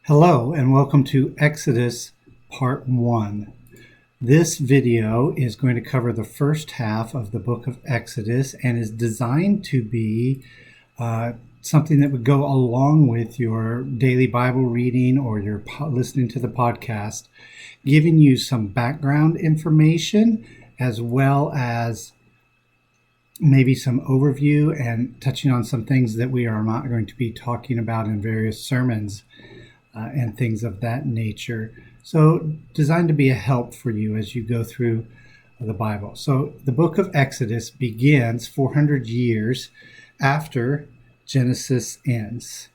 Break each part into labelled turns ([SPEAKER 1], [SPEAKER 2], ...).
[SPEAKER 1] Hello and welcome to Exodus Part 1. This video is going to cover the first half of the book of Exodus and is designed to be something that would go along with your daily Bible reading or your listening to the podcast, giving you some background information as well as maybe some overview and touching on some things that we are not going to be talking about in various sermons and things of that nature. So designed to be a help for you as you go through the Bible. So the book of Exodus begins 400 years after Genesis ends.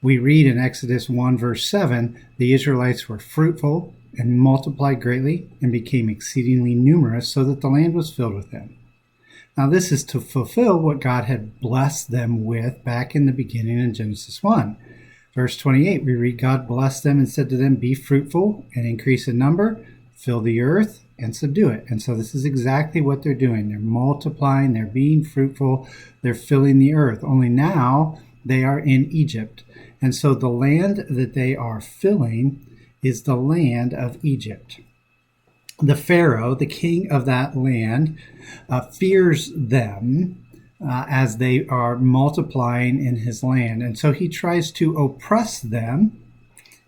[SPEAKER 1] We read in Exodus 1 verse 7, the Israelites were fruitful and multiplied greatly and became exceedingly numerous so that the land was filled with them. Now this is to fulfill what God had blessed them with back in the beginning in Genesis 1. Verse 28, we read, God blessed them and said to them, be fruitful and increase in number, fill the earth and subdue it. And so this is exactly what they're doing. They're multiplying, they're being fruitful, they're filling the earth. Only now they are in Egypt. And so the land that they are filling is the land of Egypt. The Pharaoh, the king of that land, fears them as they are multiplying in his land. And so he tries to oppress them.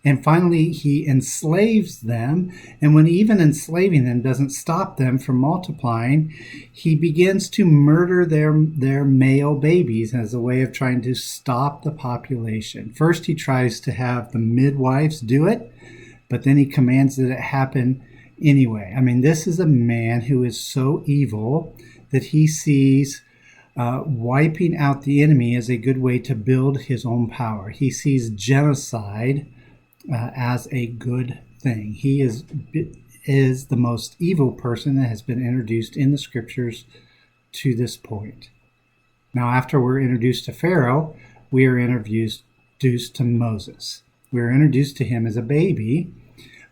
[SPEAKER 1] And finally, he enslaves them. And when even enslaving them doesn't stop them from multiplying, he begins to murder their male babies as a way of trying to stop the population. First, he tries to have the midwives do it, but then he commands that it happen anyway. I mean, this is a man who is so evil that he sees wiping out the enemy as a good way to build his own power. He sees genocide as a good thing. He is the most evil person that has been introduced in the scriptures to this point. Now, after we're introduced to Pharaoh, we are introduced to Moses. We're introduced to him as a baby,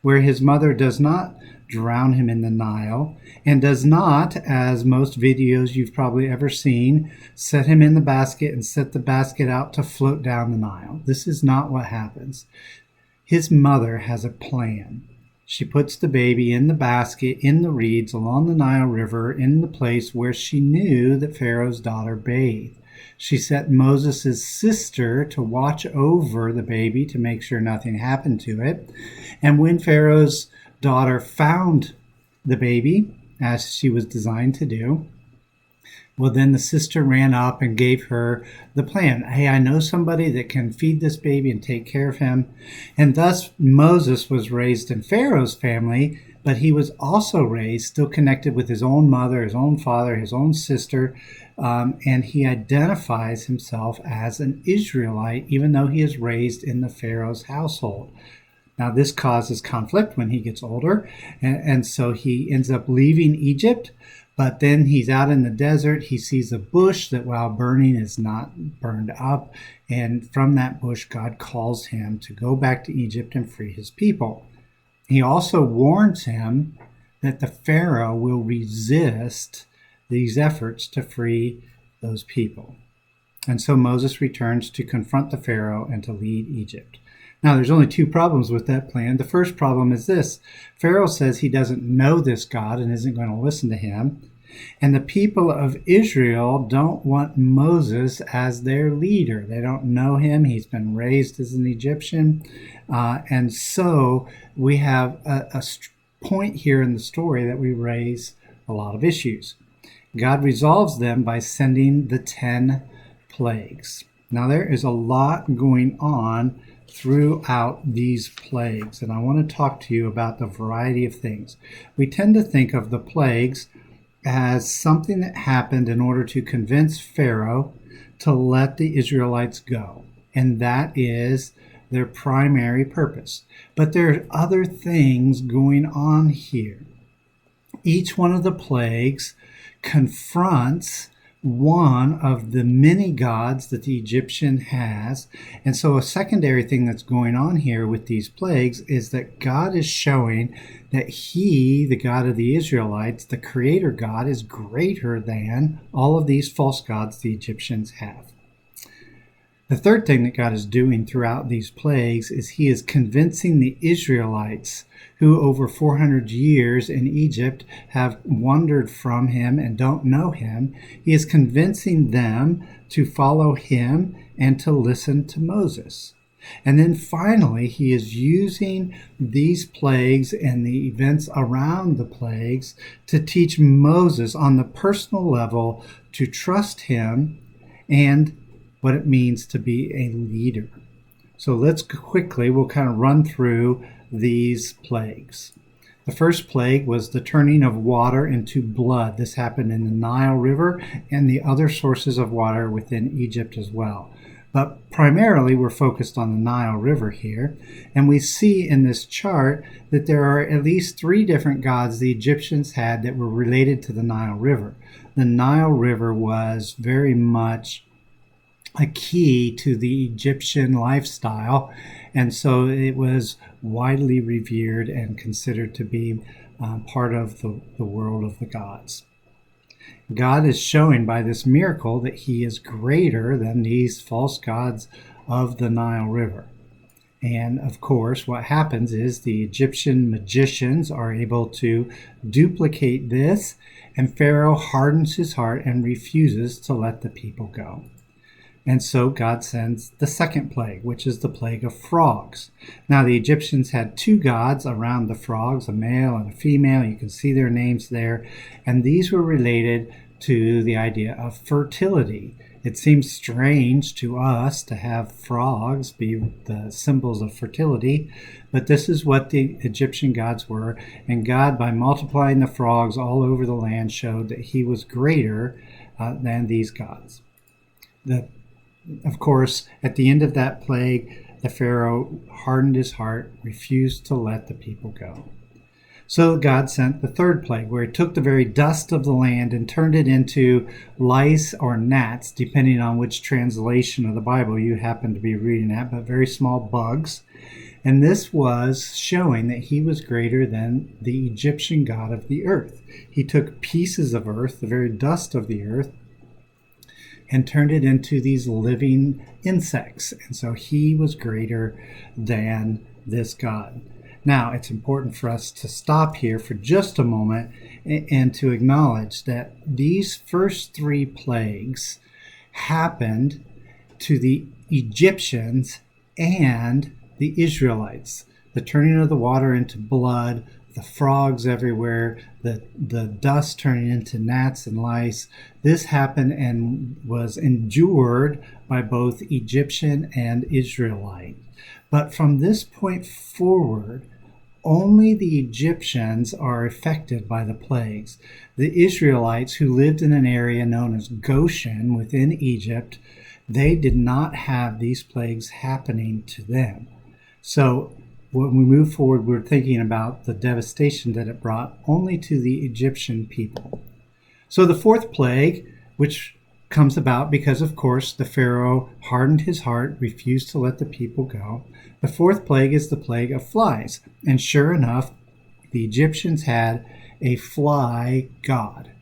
[SPEAKER 1] where his mother does not drown him in the Nile, and does not, as most videos you've probably ever seen, set him in the basket and set the basket out to float down the Nile. This is not what happens. His mother has a plan. She puts the baby in the basket in the reeds along the Nile River in the place where she knew that Pharaoh's daughter bathed. She set Moses' sister to watch over the baby to make sure nothing happened to it. And when Pharaoh's daughter found the baby, as she was designed to do, well, then the sister ran up and gave her the plan. Hey, I know somebody that can feed this baby and take care of him. And thus Moses was raised in Pharaoh's family, but he was also raised, still connected with his own mother, his own father, his own sister, and he identifies himself as an Israelite, even though he is raised in the Pharaoh's household. Now, this causes conflict when he gets older, and so he ends up leaving Egypt, but then he's out in the desert. He sees a bush that, while burning, is not burned up, and from that bush, God calls him to go back to Egypt and free his people. He also warns him that the Pharaoh will resist these efforts to free those people. And so Moses returns to confront the Pharaoh and to lead Egypt. Now, there's only two problems with that plan. The first problem is this. Pharaoh says he doesn't know this God and isn't going to listen to him. And the people of Israel don't want Moses as their leader. They don't know him. He's been raised as an Egyptian. And so we have a point here in the story that we raise a lot of issues. God resolves them by sending the 10 plagues. Now, there is a lot going on throughout these plagues, and I want to talk to you about the variety of things. We tend to think of the plagues as something that happened in order to convince Pharaoh to let the Israelites go, and that is their primary purpose. But there are other things going on here. Each one of the plagues confronts one of the many gods that the Egyptian has. And so a secondary thing that's going on here with these plagues is that God is showing that he, the God of the Israelites, the creator God, is greater than all of these false gods the Egyptians have. The third thing that God is doing throughout these plagues is he is convincing the Israelites who over 400 years in Egypt have wandered from him and don't know him. He is convincing them to follow him and to listen to Moses. And then finally, he is using these plagues and the events around the plagues to teach Moses on the personal level to trust him and what it means to be a leader. So we'll kind of run through these plagues. The first plague was the turning of water into blood. This happened in the Nile River and the other sources of water within Egypt as well. But primarily we're focused on the Nile River here. And we see in this chart that there are at least 3 different gods the Egyptians had that were related to the Nile River. The Nile River was very much a key to the Egyptian lifestyle, and so it was widely revered and considered to be part of the world of the gods. God is showing by this miracle that he is greater than these false gods of the Nile River. And of course, what happens is the Egyptian magicians are able to duplicate this, and Pharaoh hardens his heart and refuses to let the people go. And so God sends the second plague, which is the plague of frogs. Now, the Egyptians had 2 gods around the frogs, a male and a female. You can see their names there. And these were related to the idea of fertility. It seems strange to us to have frogs be the symbols of fertility, but this is what the Egyptian gods were. And God, by multiplying the frogs all over the land, showed that he was greater than these gods. Of course, at the end of that plague, the Pharaoh hardened his heart, refused to let the people go. So God sent the third plague, where he took the very dust of the land and turned it into lice or gnats, depending on which translation of the Bible you happen to be reading at, but very small bugs. And this was showing that he was greater than the Egyptian god of the earth. He took pieces of earth, the very dust of the earth, and turned it into these living insects. And so he was greater than this God. Now, it's important for us to stop here for just a moment and to acknowledge that these first 3 plagues happened to the Egyptians and the Israelites. The turning of the water into blood, the frogs everywhere, the dust turning into gnats and lice. This happened and was endured by both Egyptian and Israelite. But from this point forward, only the Egyptians are affected by the plagues. The Israelites, who lived in an area known as Goshen within Egypt, they did not have these plagues happening to them. So when we move forward, we're thinking about the devastation that it brought only to the Egyptian people. So the fourth plague, which comes about because, of course, the Pharaoh hardened his heart, refused to let the people go. The fourth plague is the plague of flies. And sure enough, the Egyptians had a fly god.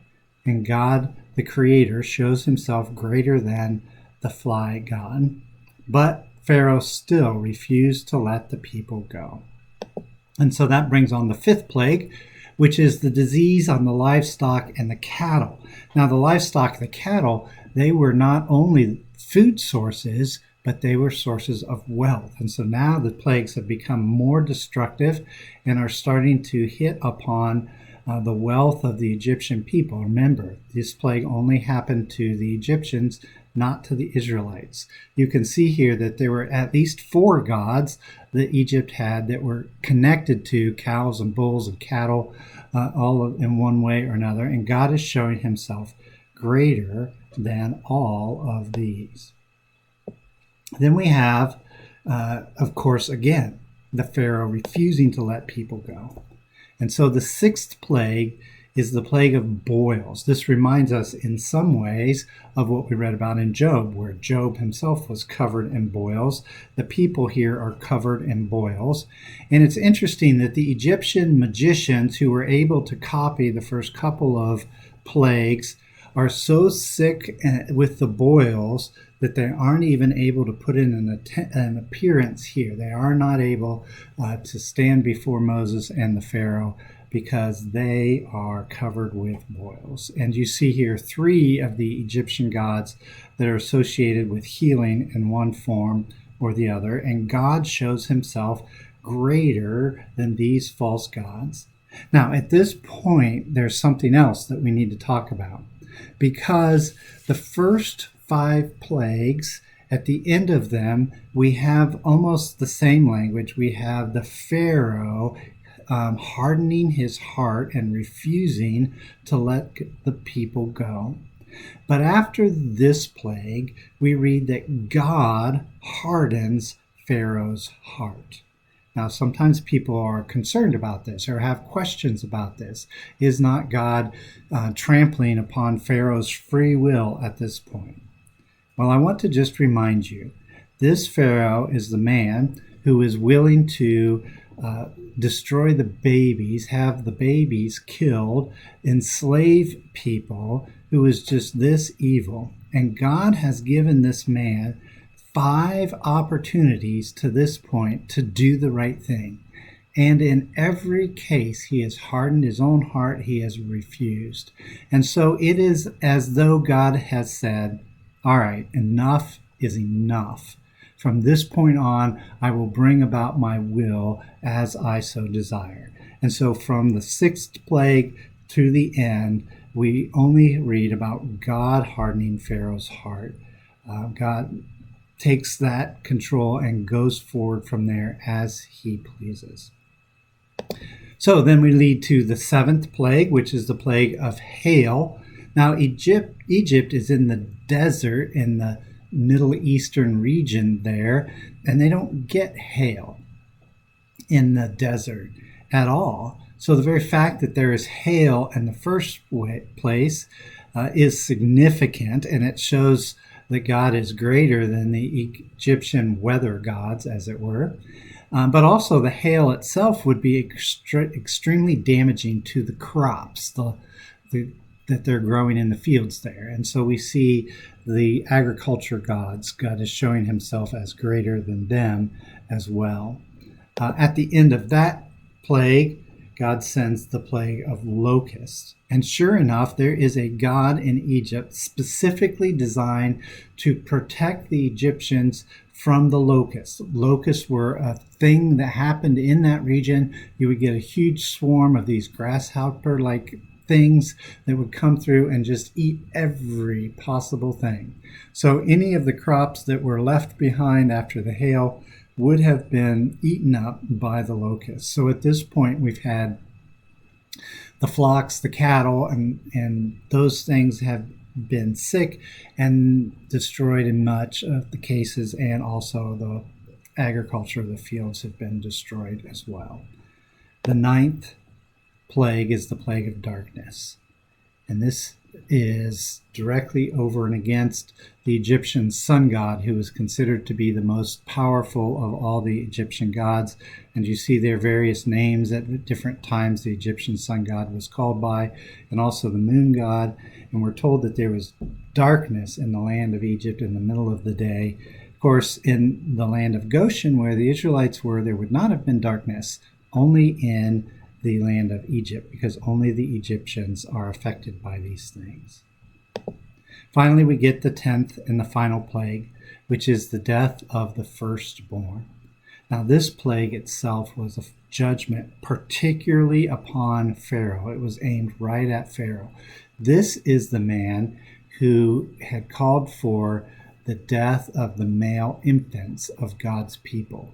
[SPEAKER 1] And God, the Creator, shows himself greater than the fly god. But Pharaoh still refused to let the people go. And so that brings on the fifth plague, which is the disease on the livestock and the cattle. Now, the livestock, the cattle, they were not only food sources, but they were sources of wealth. And so now the plagues have become more destructive and are starting to hit upon the wealth of the Egyptian people. Remember, this plague only happened to the Egyptians, not to the Israelites. You can see here that there were at least 4 gods that Egypt had that were connected to cows and bulls and cattle, in one way or another. And God is showing himself greater than all of these. Then we have, of course, again, the Pharaoh refusing to let people go. And so the sixth plague is the plague of boils. This reminds us in some ways of what we read about in Job, where Job himself was covered in boils. The people here are covered in boils. And it's interesting that the Egyptian magicians who were able to copy the first couple of plagues are so sick with the boils that they aren't even able to put in an appearance here. They are not able to stand before Moses and the Pharaoh because they are covered with boils. And you see here 3 of the Egyptian gods that are associated with healing in one form or the other. And God shows himself greater than these false gods. Now, at this point, there's something else that we need to talk about, because the first 5 plagues, at the end of them, we have almost the same language. We have the Pharaoh hardening his heart and refusing to let the people go. But after this plague, we read that God hardens Pharaoh's heart. Now, sometimes people are concerned about this or have questions about this. Is not God trampling upon Pharaoh's free will at this point? Well, I want to just remind you, this Pharaoh is the man who is willing to destroy the babies, have the babies killed, enslave people, who is just this evil. And God has given this man 5 opportunities to this point to do the right thing. And in every case, he has hardened his own heart. He has refused. And so it is as though God has said, all right, enough is enough. From this point on, I will bring about my will as I so desire. And so from the 6th plague to the end, we only read about God hardening Pharaoh's heart. God takes that control and goes forward from there as he pleases. So then we lead to the 7th plague, which is the plague of hail. Now, Egypt is in the desert in the Middle Eastern region there, and they don't get hail in the desert at all. So the very fact that there is hail in the first place is significant, and it shows that God is greater than the Egyptian weather gods, as it were. But also the hail itself would be extremely damaging to the crops that they're growing in the fields there. And so we see the agriculture gods, God is showing himself as greater than them as well. At the end of that plague, God sends the plague of locusts. And sure enough, there is a god in Egypt specifically designed to protect the Egyptians from the locusts. Locusts were a thing that happened in that region. You would get a huge swarm of these grasshopper-like things that would come through and just eat every possible thing. So any of the crops that were left behind after the hail would have been eaten up by the locusts. So at this point, we've had the flocks, the cattle, and those things have been sick and destroyed in much of the cases, and also the agriculture of the fields have been destroyed as well. The 9th plague is the plague of darkness. And this is directly over and against the Egyptian sun god, who is considered to be the most powerful of all the Egyptian gods. And you see their various names at different times the Egyptian sun god was called by, and also the moon god. And we're told that there was darkness in the land of Egypt in the middle of the day. Of course, in the land of Goshen, where the Israelites were, there would not have been darkness, only in the land of Egypt, because only the Egyptians are affected by these things. Finally, we get the 10th and the final plague, which is the death of the firstborn. Now, this plague itself was a judgment particularly upon Pharaoh. It was aimed right at Pharaoh. This is the man who had called for the death of the male infants of God's people.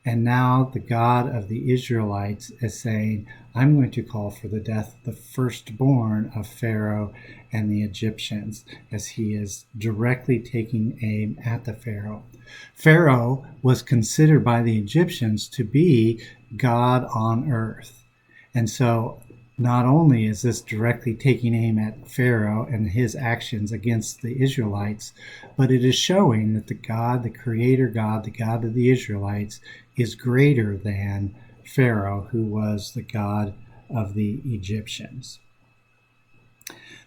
[SPEAKER 1] And now the God of the Israelites is saying, I'm going to call for the death of the firstborn of Pharaoh and the Egyptians, as he is directly taking aim at the Pharaoh. Pharaoh was considered by the Egyptians to be God on earth. And so not only is this directly taking aim at Pharaoh and his actions against the Israelites, but it is showing that the God, the Creator God, the God of the Israelites, is greater than Pharaoh, who was the God of the Egyptians.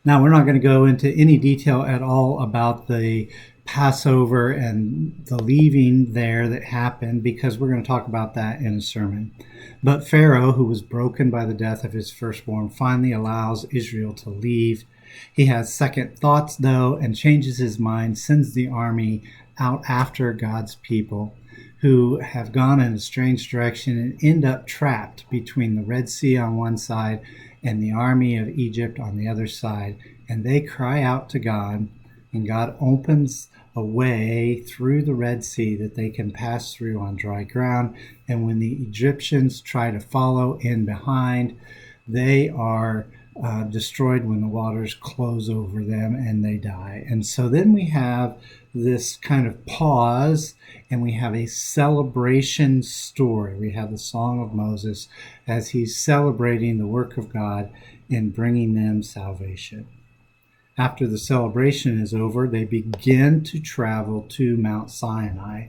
[SPEAKER 1] Now, we're not going to go into any detail at all about the Passover and the leaving there that happened, because we're going to talk about that in a sermon. But Pharaoh, who was broken by the death of his firstborn, finally allows Israel to leave. He has second thoughts, though, and changes his mind, sends the army out after God's people, who have gone in a strange direction and end up trapped between the Red Sea on one side and the army of Egypt on the other side. And they cry out to God, and God opens a way through the Red Sea that they can pass through on dry ground. And when the Egyptians try to follow in behind, they are destroyed when the waters close over them and they die. And so then we have this kind of pause, and we have a celebration story. We have the Song of Moses as he's celebrating the work of God in bringing them salvation. After the celebration is over, they begin to travel to Mount Sinai.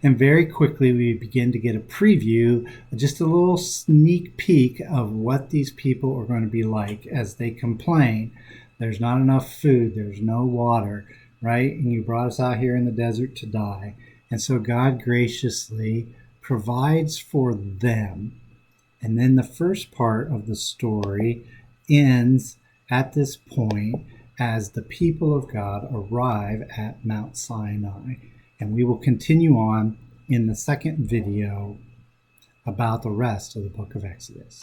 [SPEAKER 1] And very quickly, we begin to get a preview, just a little sneak peek of what these people are going to be like as they complain. There's not enough food. There's no water, right? And you brought us out here in the desert to die. And so God graciously provides for them. And then the first part of the story ends at this point as the people of God arrive at Mount Sinai. And we will continue on in the second video about the rest of the book of Exodus.